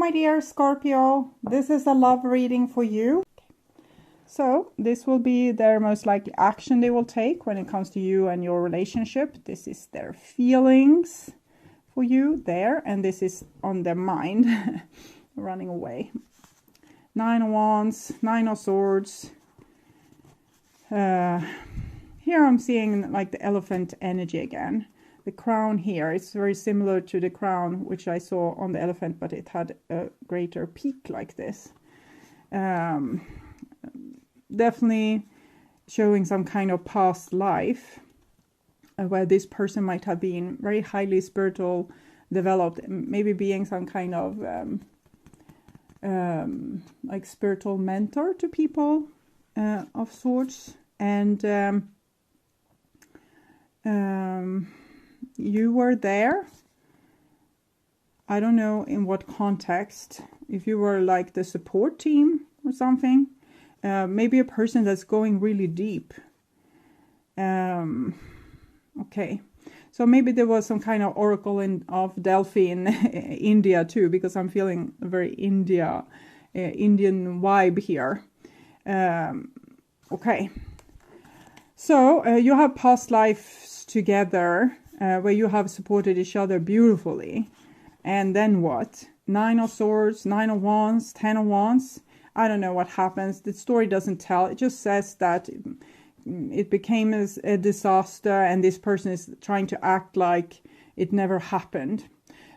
my dear Scorpio, this is a love reading for you. So this will be their most likely action they will take when it comes to you and your relationship. This is their feelings for you there, and this is on their mind. Running away. 9 of Wands, 9 of Swords. Here I'm seeing like the elephant energy again. The crown here, it's very similar to the crown which I saw on the elephant, but it had a greater peak like this. Definitely showing some kind of past life where this person might have been very highly spiritual, developed, maybe being some kind of like spiritual mentor to people of sorts. And you were there. I don't know in what context. If you were like the support team or something. Maybe a person that's going really deep. Okay. So maybe there was some kind of oracle of Delphi in India too, because I'm feeling a very Indian vibe here. Okay. So you have past lives together where you have supported each other beautifully. And then what? 9 of Swords, 9 of Wands, 10 of Wands. I don't know what happens. The story doesn't tell. It just says that it became a disaster and this person is trying to act like it never happened.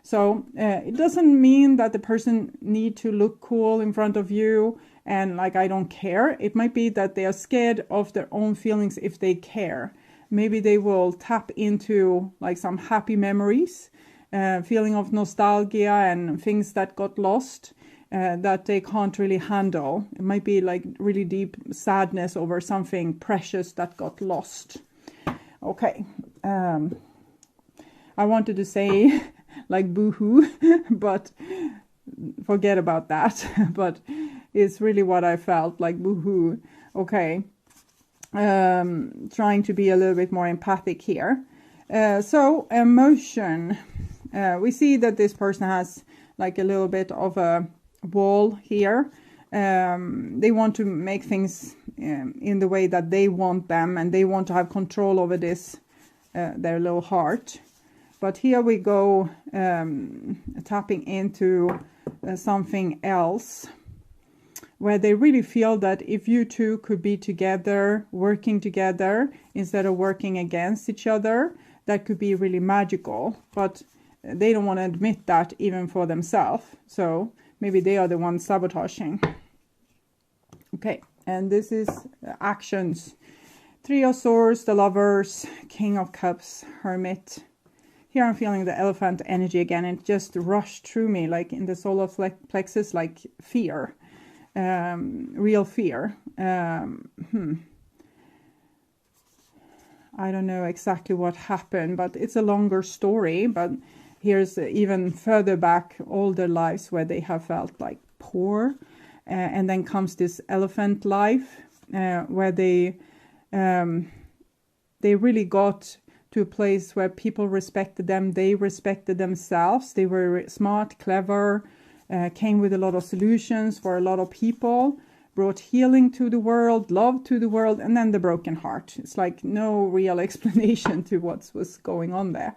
So it doesn't mean that the person need to look cool in front of you and like I don't care. It might be that they are scared of their own feelings if they care. Maybe they will tap into like some happy memories, feeling of nostalgia and things that got lost. That they can't really handle. It might be like really deep sadness over something precious that got lost. Okay. I wanted to say like boo-hoo, but forget about that. But it's really what I felt, like boo-hoo. Okay. Trying to be a little bit more empathic here. So emotion. We see that this person has like a little bit of a wall here. They want to make things in the way that they want them, and they want to have control over this, their little heart. But here we go, tapping into something else where they really feel that if you two could be together, working together instead of working against each other, that could be really magical. But they don't want to admit that even for themselves. So maybe they are the ones sabotaging. Okay, and this is actions. 3 of Swords, the Lovers, King of Cups, Hermit. Here I'm feeling the elephant energy again. It just rushed through me like in the solar plexus, like fear. Real fear. I don't know exactly what happened, but it's a longer story. But here's even further back all their lives where they have felt like poor. And then comes this elephant life where they really got to a place where people respected them. They respected themselves. They were smart, clever, came with a lot of solutions for a lot of people, brought healing to the world, love to the world, and then the broken heart. It's like no real explanation to what was going on there.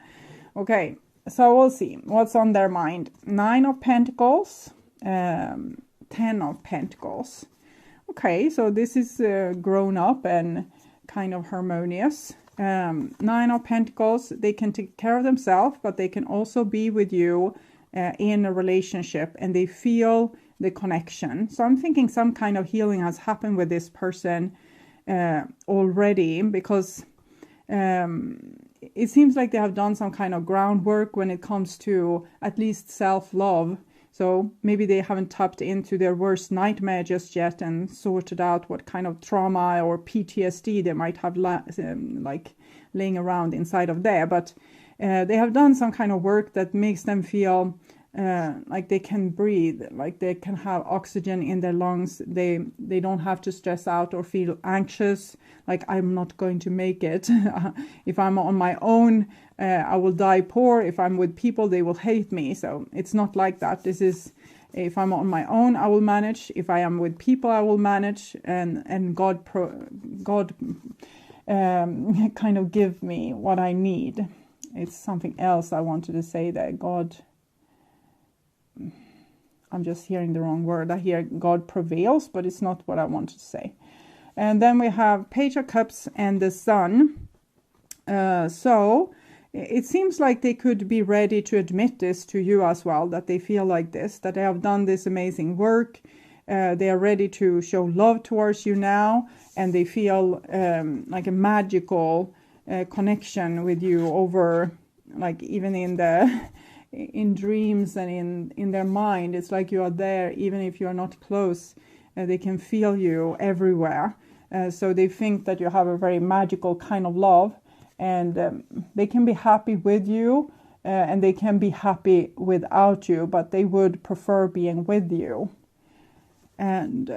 Okay. So we'll see what's on their mind. 9 of Pentacles, 10 of Pentacles. Okay, so this is grown up and kind of harmonious. 9 of Pentacles, they can take care of themselves, but they can also be with you in a relationship and they feel the connection. So I'm thinking some kind of healing has happened with this person already, because it seems like they have done some kind of groundwork when it comes to at least self-love. So maybe they haven't tapped into their worst nightmare just yet and sorted out what kind of trauma or PTSD they might have like laying around inside of there. But they have done some kind of work that makes them feel like they can breathe, like they can have oxygen in their lungs. They don't have to stress out or feel anxious, like I'm not going to make it. If I'm on my own, I will die poor. If I'm with people, they will hate me. So it's not like that. This is If I'm on my own, I will manage. If I am with people, I will manage. And God kind of give me what I need. It's something else I wanted to say there. God, I'm just hearing the wrong word. I hear God prevails, but it's not what I wanted to say. And then we have Page of Cups and the Sun. So it seems like they could be ready to admit this to you as well, that they feel like this, that they have done this amazing work. They are ready to show love towards you now, and they feel like a magical connection with you over, like even in dreams and in their mind. It's like you are there, even if you are not close. They can feel you everywhere. So they think that you have a very magical kind of love, and they can be happy with you, and they can be happy without you, but they would prefer being with you. And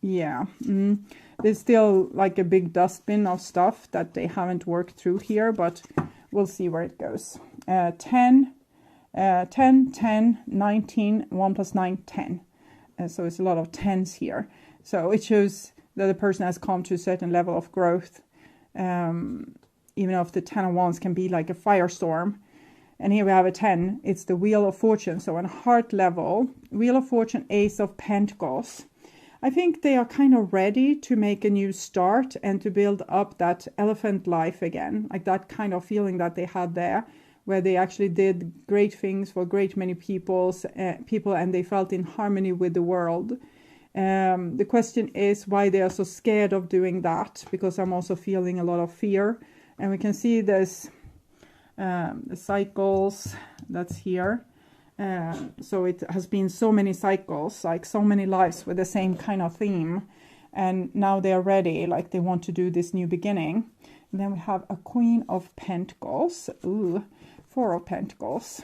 there's still like a big dustbin of stuff that they haven't worked through here, but we'll see where it goes. 10, 10, 19, 1 plus 9, 10. So it's a lot of 10s here. So it shows that the person has come to a certain level of growth, even if the 10 of Wands can be like a firestorm. And here we have a 10. It's the Wheel of Fortune. So on heart level, Wheel of Fortune, Ace of Pentacles. I think they are kind of ready to make a new start and to build up that elephant life again. Like that kind of feeling that they had there, where they actually did great things for great many people, and they felt in harmony with the world. The question is why they are so scared of doing that, because I'm also feeling a lot of fear. And we can see this, the cycles that's here. So it has been so many cycles, like so many lives with the same kind of theme. And now they are ready, like they want to do this new beginning. And then we have a Queen of Pentacles. Ooh, 4 of Pentacles.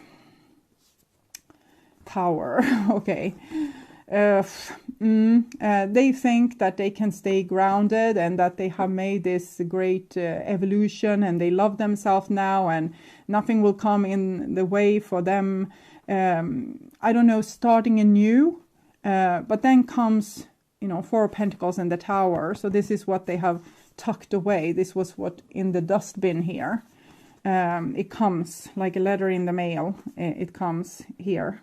Tower. Okay. They think that they can stay grounded and that they have made this great evolution, and they love themselves now, and nothing will come in the way for them. I don't know, starting anew. But then comes, 4 of Pentacles and the Tower. So this is what they have tucked away. This was what in the dustbin here. It comes like a letter in the mail. It comes here.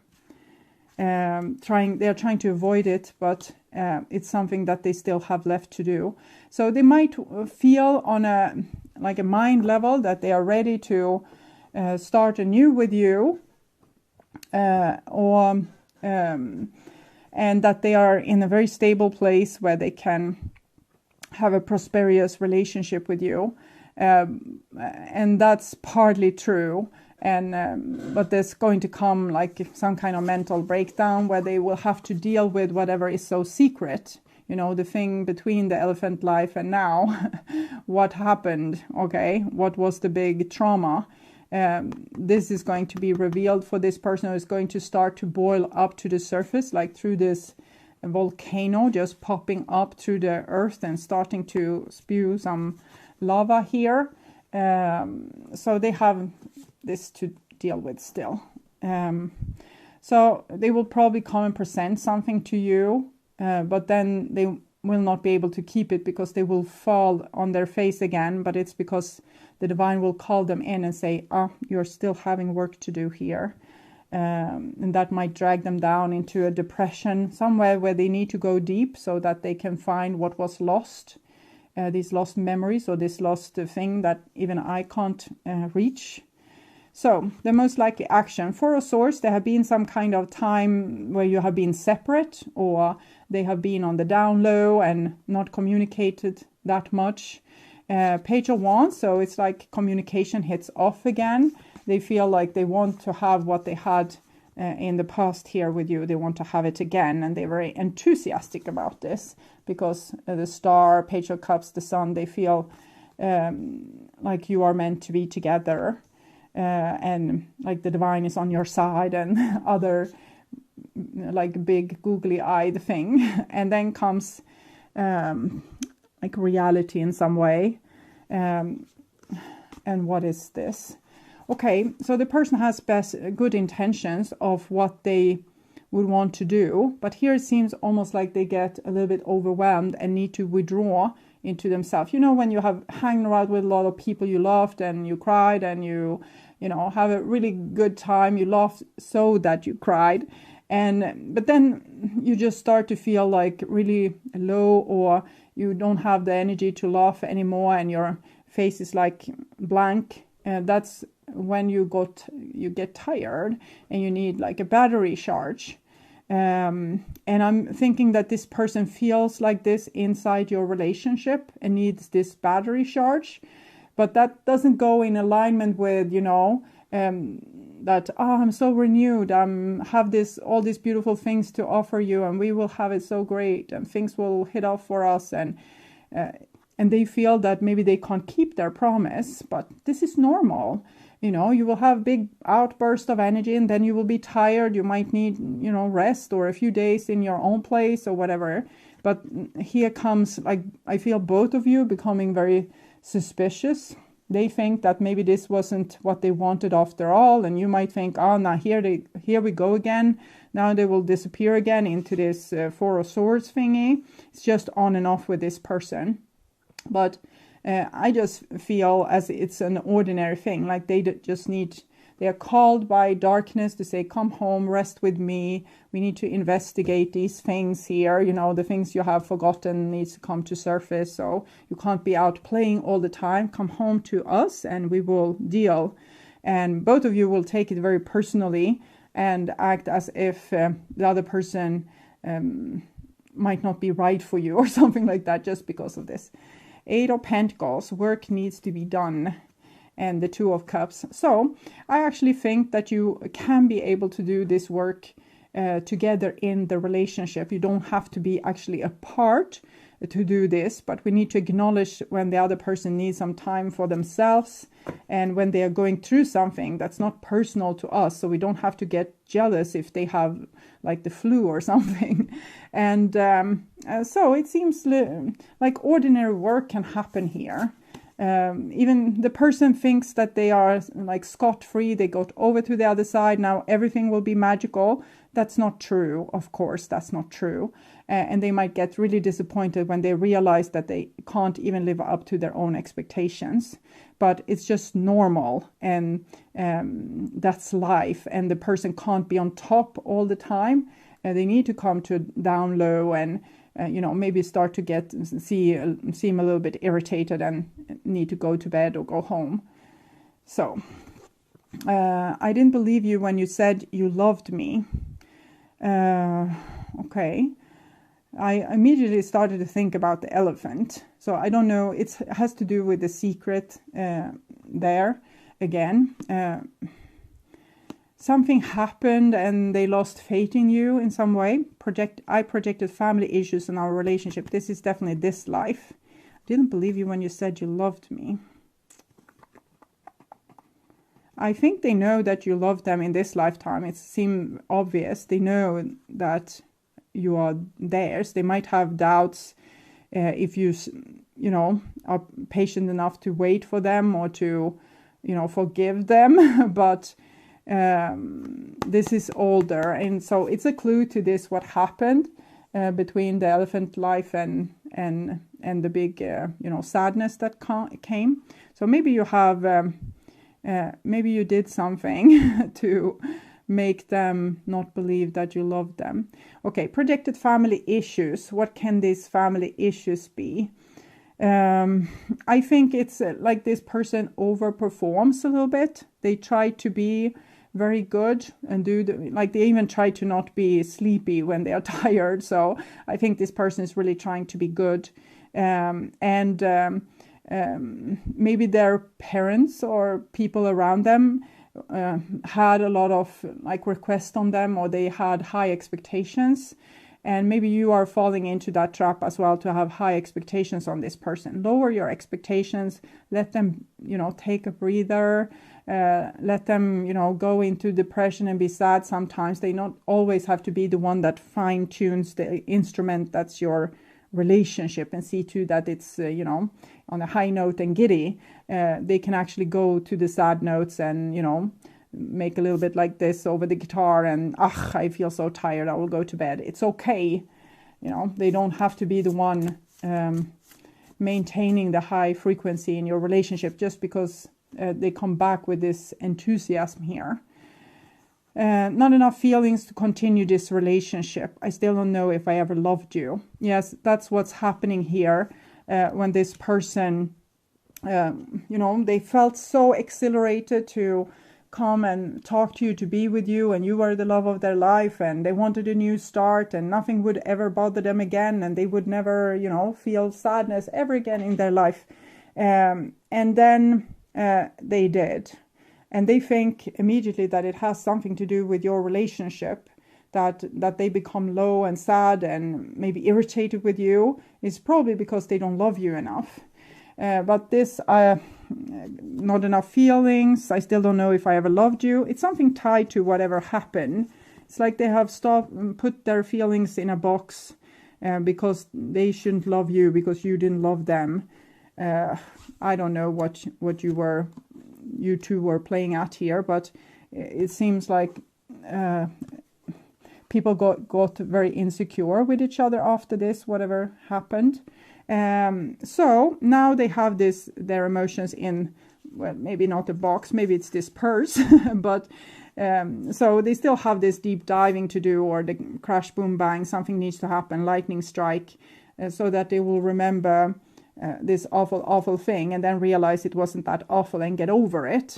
They're trying to avoid it, but it's something that they still have left to do. So they might feel on a mind level that they are ready to start anew with you, and that they are in a very stable place where they can have a prosperous relationship with you. And that's partly true. But there's going to come like some kind of mental breakdown where they will have to deal with whatever is so secret, the thing between the elephant life and now. What happened? Okay, what was the big trauma? This is going to be revealed for this person who is going to start to boil up to the surface, like through this volcano just popping up through the earth and starting to spew some lava here. So they have this to deal with still. So they will probably come and present something to you, but then they will not be able to keep it because they will fall on their face again. But it's because the divine will call them in and say, you're still having work to do here. And that might drag them down into a depression, somewhere where they need to go deep so that they can find what was lost. These lost memories, or this lost thing that even I can't reach. So the most likely action for a source, there have been some kind of time where you have been separate, or they have been on the down low and not communicated that much. Page of Wands, so it's like communication hits off again. They feel like they want to have what they had in the past here with you. They want to have it again, and they're very enthusiastic about this because the Star, Page of Cups, the Sun, they feel like you are meant to be together. And like the divine is on your side, and other like big googly eyed thing. And then comes like reality in some way. And what is this? Okay, so the person has good intentions of what they would want to do. But here it seems almost like they get a little bit overwhelmed and need to withdraw into themselves. You know, when you have hanging around with a lot of people you loved and you cried and you know, have a really good time, you laughed so that you cried. But then you just start to feel like really low, or you don't have the energy to laugh anymore and your face is like blank. That's when you get tired and you need like a battery charge. And I'm thinking that this person feels like this inside your relationship and needs this battery charge, but that doesn't go in alignment with, you know, that, I'm so renewed, have all these beautiful things to offer you, and we will have it so great, and things will hit off for us, and they feel that maybe they can't keep their promise. But this is normal. You know, you will have big outburst of energy, and then you will be tired. You might need, you know, rest or a few days in your own place or whatever. But here comes, like, I feel both of you becoming very suspicious. They think that maybe this wasn't what they wanted after all, and you might think, oh, now here we go again. Now they will disappear again into this Four of Swords thingy. It's just on and off with this person. But I just feel as it's an ordinary thing, like they are called by darkness to say, come home, rest with me. We need to investigate these things here. You know, the things you have forgotten needs to come to surface. So you can't be out playing all the time. Come home to us and we will deal. And both of you will take it very personally and act as if the other person might not be right for you or something like that just because of this. Eight of Pentacles, work needs to be done. And the Two of Cups. So I actually think that you can be able to do this work together in the relationship. You don't have to be actually apart to do this, but we need to acknowledge when the other person needs some time for themselves and when they are going through something that's not personal to us. So we don't have to get jealous if they have like the flu or something. And so it seems like ordinary work can happen here. Even the person thinks that they are like scot-free, they got over to the other side, now everything will be magical. That's not true, of course, that's not true. And they might get really disappointed when they realize that they can't even live up to their own expectations. But it's just normal, and that's life, and the person can't be on top all the time. They need to come to down low and you know, maybe start to seem a little bit irritated and need to go to bed or go home. So, I didn't believe you when you said you loved me. Okay. I immediately started to think about the elephant. So I don't know, it has to do with the secret there again. Something happened and they lost faith in you in some way. I projected family issues in our relationship. This is definitely this life. I didn't believe you when you said you loved me. I think they know that you love them in this lifetime. It seems obvious. They know that you are theirs. They might have doubts if you know, are patient enough to wait for them or to, you know, forgive them. But this is older, and so it's a clue to this, what happened between the elephant life and the big you know, sadness that came. So maybe you have maybe you did something to make them not believe that you love them. Okay, projected family issues. What can these family issues be? I think it's like this person overperforms a little bit. They try to be very good and like they even try to not be sleepy when they are tired. So I think this person is really trying to be good. Maybe their parents or people around them had a lot of like requests on them, or they had high expectations. And maybe you are falling into that trap as well, to have high expectations on this person. Lower your expectations. Let them, you know, take a breather. Let them, you know, go into depression and be sad sometimes. They not always have to be the one that fine-tunes the instrument that's your relationship and see to that it's, you know, on a high note and giddy. They can actually go to the sad notes and, you know, make a little bit like this over the guitar and, I feel so tired, I will go to bed. It's okay. You know, they don't have to be the one maintaining the high frequency in your relationship just because they come back with this enthusiasm here. Not enough feelings to continue this relationship. I still don't know if I ever loved you. Yes, that's what's happening here when this person, you know, they felt so exhilarated to come and talk to you, to be with you, and you were the love of their life, and they wanted a new start, and nothing would ever bother them again, and they would never, you know, feel sadness ever again in their life. And then they did. And they think immediately that it has something to do with your relationship, that they become low and sad and maybe irritated with you. It's probably because they don't love you enough. But this, not enough feelings, I still don't know if I ever loved you. It's something tied to whatever happened. It's like they have put their feelings in a box because they shouldn't love you because you didn't love them. I don't know what you two were playing at here, but it seems like people got very insecure with each other after this, whatever happened. So now they have their emotions in, well, maybe not a box, maybe it's this purse, but so they still have this deep diving to do, or the crash, boom, bang, something needs to happen, lightning strike, so that they will remember this awful thing and then realize it wasn't that awful and get over it.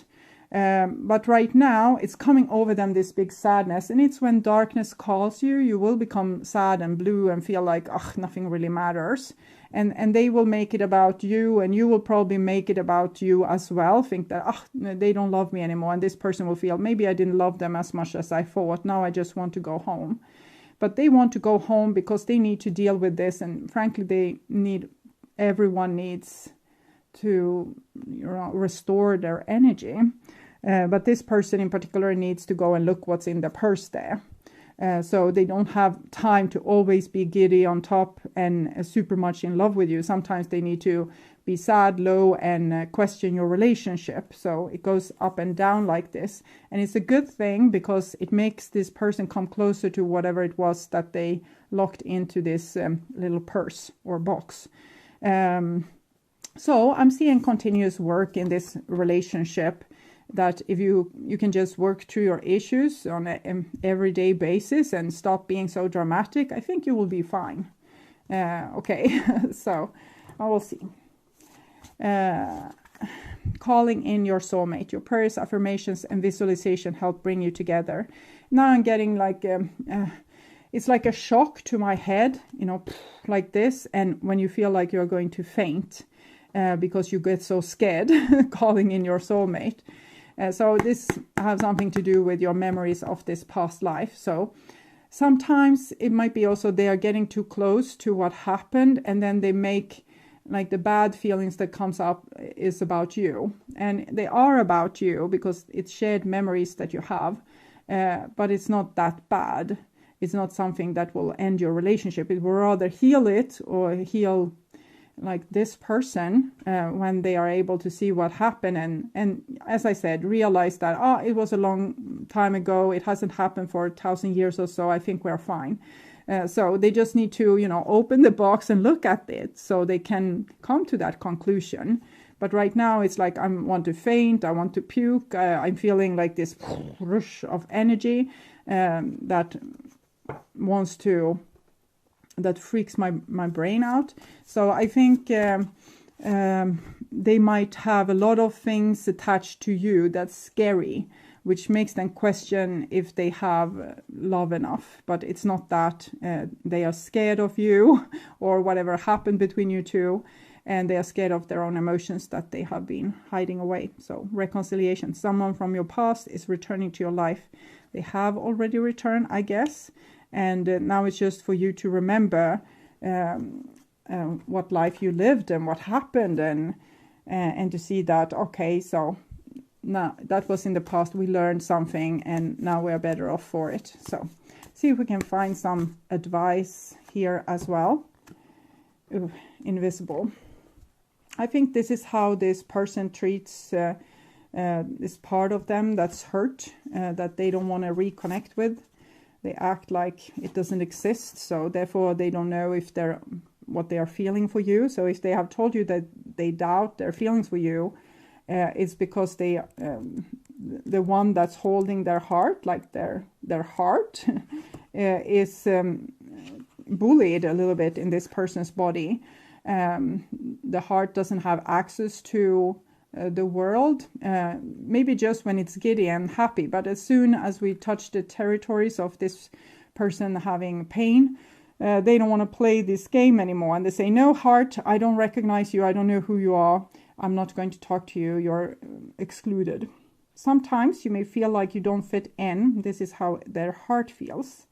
But right now it's coming over them, this big sadness, and it's when darkness calls you, you will become sad and blue and feel like, nothing really matters. And they will make it about you, and you will probably make it about you as well. Think that, they don't love me anymore. And this person will feel, maybe I didn't love them as much as I thought. Now I just want to go home. But they want to go home because they need to deal with this. And frankly, everyone needs to, you know, restore their energy. But this person in particular needs to go and look what's in the purse there. So they don't have time to always be giddy on top and super much in love with you. Sometimes they need to be sad, low, and question your relationship. So it goes up and down like this. And it's a good thing because it makes this person come closer to whatever it was that they locked into this little purse or box. So I'm seeing continuous work in this relationship, that if you can just work through your issues on an everyday basis and stop being so dramatic, I think you will be fine. Okay, so I will see. Calling in your soulmate. Your prayers, affirmations, and visualization help bring you together. Now I'm getting like, it's like a shock to my head, you know, like this. And when you feel like you're going to faint because you get so scared, calling in your soulmate. So this has something to do with your memories of this past life. So sometimes it might be also they are getting too close to what happened, and then they make like the bad feelings that comes up is about you. And they are about you because it's shared memories that you have, but it's not that bad. It's not something that will end your relationship. It will rather heal it, or heal like this person when they are able to see what happened, and as I said, realize that it was a long time ago, it hasn't happened for 1,000 years or so, I think we're fine. So they just need to, you know, open the box and look at it so they can come to that conclusion. But right now it's like I want to faint, I want to puke, I'm feeling like this rush of energy that freaks my brain out. So I think they might have a lot of things attached to you that's scary, which makes them question if they have love enough. But it's not that. They are scared of you or whatever happened between you two, and they are scared of their own emotions that they have been hiding away. So reconciliation. Someone from your past is returning to your life. They have already returned, I guess. And now it's just for you to remember what life you lived and what happened, and to see that, okay, so now that was in the past, we learned something, and now we're better off for it. So see if we can find some advice here as well. Invisible. I think this is how this person treats this part of them that's hurt, that they don't want to reconnect with. They act like it doesn't exist, so therefore they don't know if they're what they are feeling for you. So if they have told you that they doubt their feelings for you, it's because they the one that's holding their heart, like their heart, is bullied a little bit in this person's body. The heart doesn't have access to the world, maybe just when it's giddy and happy, but as soon as we touch the territories of this person having pain, they don't want to play this game anymore, and they say, no, heart, I don't recognize you, I don't know who you are, I'm not going to talk to you, you're excluded. Sometimes you may feel like you don't fit in. This is how their heart feels,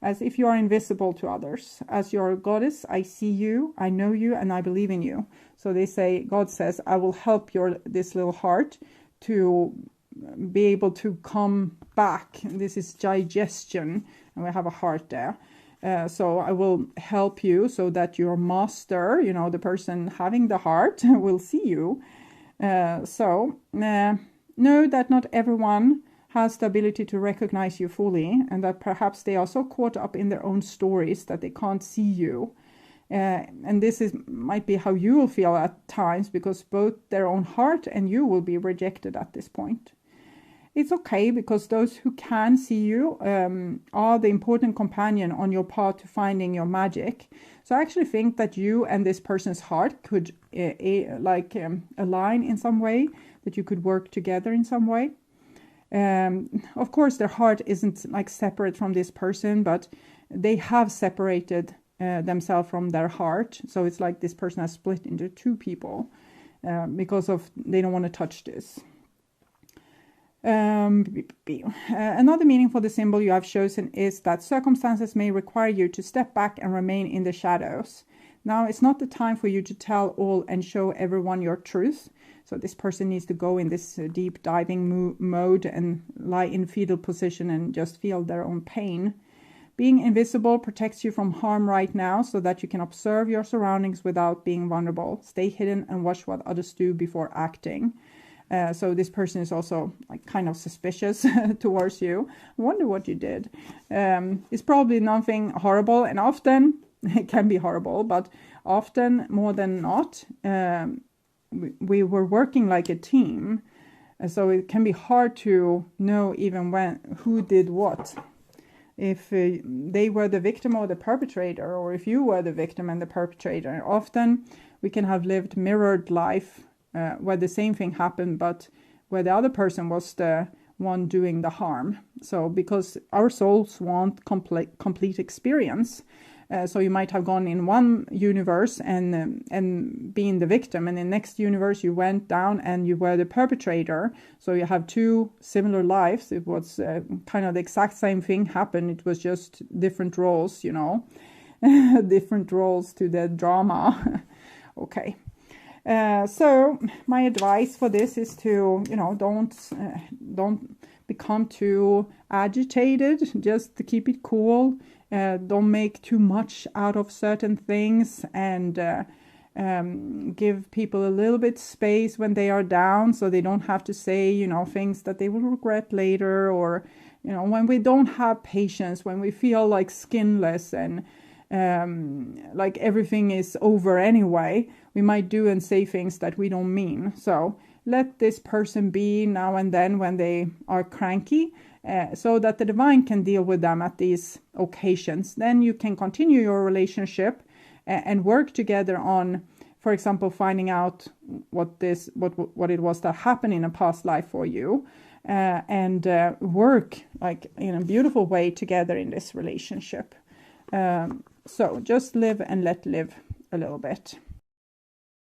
as if you are invisible to others. As your goddess, I see you, I know you, and I believe in you. So they say, God says, I will help this little heart to be able to come back. This is digestion, and we have a heart there. So I will help you so that your master, the person having the heart, will see you. Know that not everyone has the ability to recognize you fully, and that perhaps they are so caught up in their own stories that they can't see you. And this might be how you will feel at times, because both their own heart and you will be rejected at this point. It's okay, because those who can see you are the important companion on your path to finding your magic. So I actually think that you and this person's heart could align in some way, that you could work together in some way. Of course, their heart isn't like separate from this person, but they have separated themselves from their heart. So it's like this person has split into two people because they don't want to touch this. Another meaning for the symbol you have chosen is that circumstances may require you to step back and remain in the shadows. Now, it's not the time for you to tell all and show everyone your truth. So this person needs to go in this deep diving mode and lie in fetal position and just feel their own pain. Being invisible protects you from harm right now, so that you can observe your surroundings without being vulnerable. Stay hidden and watch what others do before acting. So this person is also kind of suspicious towards you. I wonder what you did. It's probably nothing horrible, and often it can be horrible, but often more than not, we were working like a team. So it can be hard to know even who did what. If they were the victim or the perpetrator, or if you were the victim and the perpetrator. Often we can have lived mirrored life where the same thing happened, but where the other person was the one doing the harm. So because our souls want complete experience. So you might have gone in one universe and being the victim, and in the next universe you went down and you were the perpetrator. So you have two similar lives. It was kind of the exact same thing happened. It was just different roles, different roles to the drama. Okay. So my advice for this is to, don't become too agitated. Just to keep it cool. Don't make too much out of certain things, and give people a little bit space when they are down, so they don't have to say, things that they will regret later, or, when we don't have patience, when we feel like skinless and like everything is over anyway, we might do and say things that we don't mean. So let this person be now and then when they are cranky, so that the divine can deal with them at these occasions. Then you can continue your relationship and work together on, for example, finding out what it was that happened in a past life for you, and work like in a beautiful way together in this relationship. So just live and let live a little bit.